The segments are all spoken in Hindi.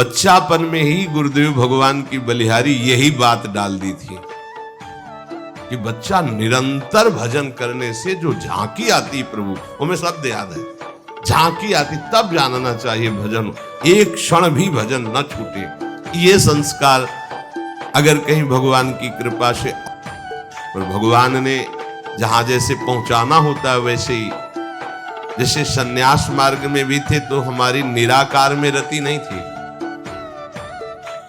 बच्चापन में ही गुरुदेव भगवान की बलिहारी यही बात डाल दी थी कि बच्चा निरंतर भजन करने से जो झांकी आती प्रभु, हमें शब्द याद है, झांकी आती तब जानना चाहिए भजन, एक क्षण भी भजन न छूटे। ये संस्कार अगर कहीं भगवान की कृपा से, पर भगवान ने जहां जैसे पहुंचाना होता है वैसे ही, जैसे सन्यास मार्ग में भी थे तो हमारी निराकार में रति नहीं थी,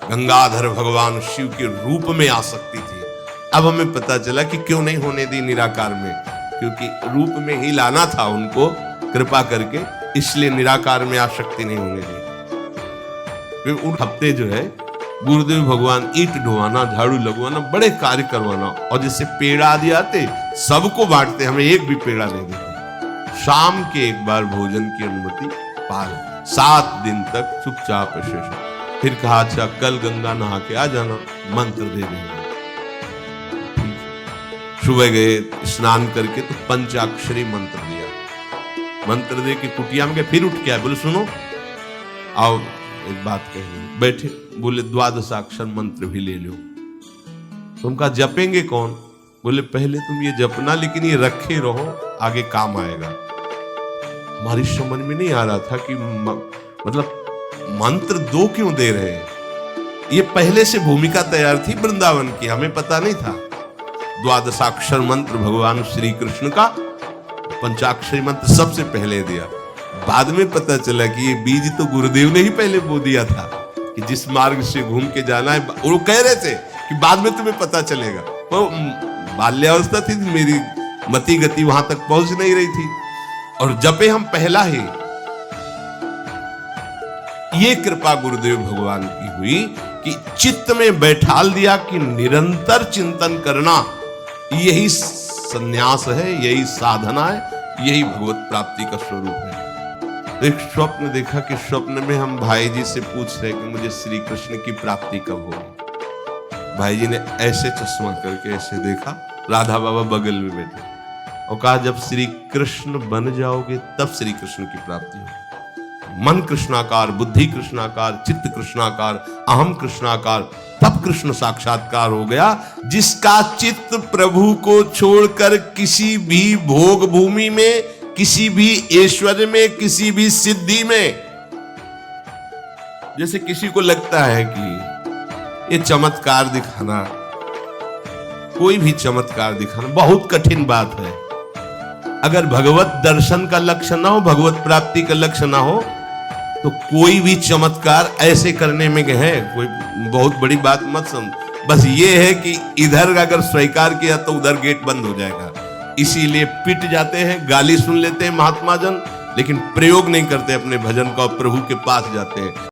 गंगाधर भगवान शिव के रूप में आसक्ति थी। अब हमें पता चला कि क्यों नहीं होने दी निराकार में, क्योंकि रूप में ही लाना था उनको कृपा करके, इसलिए निराकार में आसक्ति नहीं होने दी। उन हफ्ते जो है गुरुदेव भगवान ईंट ढोवाना, झाड़ू लगवाना, बड़े कार्य करवाना, और जैसे पेड़ा आदि आते सबको बांटते, हमें एक भी पेड़ा नहीं देते। शाम के एक बार भोजन की अनुमति पाल, 7 दिन तक चुपचाप शेष। फिर कहा अच्छा कल गंगा नहा के आ जाना, मंत्र दे देंगे। सुबह गए स्नान करके तो पंचाक्षरी मंत्र दिया, मंत्र दे के कुटिया में गए, फिर उठ के आए, बोले सुनो आओ एक बात कहनी। बैठे, बोले 12 मंत्र भी ले लो। तुम कहा जपेंगे कौन? बोले पहले तुम ये जपना, लेकिन ये रखे रहो, आगे काम आएगा। हमारी समझ में नहीं आ रहा था कि मतलब मंत्र 2 क्यों दे रहे हैं। ये पहले से भूमिका तैयार थी वृंदावन की, हमें पता नहीं था। 12 मंत्र भगवान श्री कृष्ण का, पंचाक्षरी मंत्र सबसे पहले दिया। बाद में पता चला कि ये बीज तो गुरुदेव ने ही पहले बो दिया था कि जिस मार्ग से घूम के जाना है। वो कह रहे थे कि बाद में तुम्हें पता चलेगा। वो बाल्यावस्था थी मेरी, मति गति वहां तक पहुंच नहीं रही थी, और जपे हम पहला ही। ये कृपा गुरुदेव भगवान की हुई कि चित्त में बैठाल दिया कि निरंतर चिंतन करना यही संन्यास है, यही साधना है, यही भगवत प्राप्ति का स्वरूप है। एक स्वप्न देखा कि स्वप्न में हम भाई जी से पूछ रहे कि मुझे श्री कृष्ण की प्राप्ति कब होगी। भाई जी ने ऐसे चश्मा करके ऐसे देखा, राधा बाबा बगल में बैठे, और कहा जब श्री कृष्ण बन जाओगे तब श्री कृष्ण की प्राप्ति होगी। मन कृष्णाकार, बुद्धि कृष्णाकार, चित्त कृष्णाकार, अहम कृष्णाकार, तब कृष्ण साक्षात्कार हो गया। जिसका चित्त प्रभु को छोड़कर किसी भी भोग भूमि में, किसी भी ऐश्वर्य में, किसी भी सिद्धि में, जैसे किसी को लगता है कि ये चमत्कार दिखाना, कोई भी चमत्कार दिखाना बहुत कठिन बात है। अगर भगवत दर्शन का लक्ष्य ना हो, भगवत प्राप्ति का लक्ष्य ना हो, तो कोई भी चमत्कार ऐसे करने में है कोई बहुत बड़ी बात मत समझ। बस ये है कि इधर अगर स्वीकार किया तो उधर गेट बंद हो जाएगा, इसीलिए पिट जाते हैं, गाली सुन लेते हैं महात्मा जन, लेकिन प्रयोग नहीं करते अपने भजन का, प्रभु के पास जाते हैं।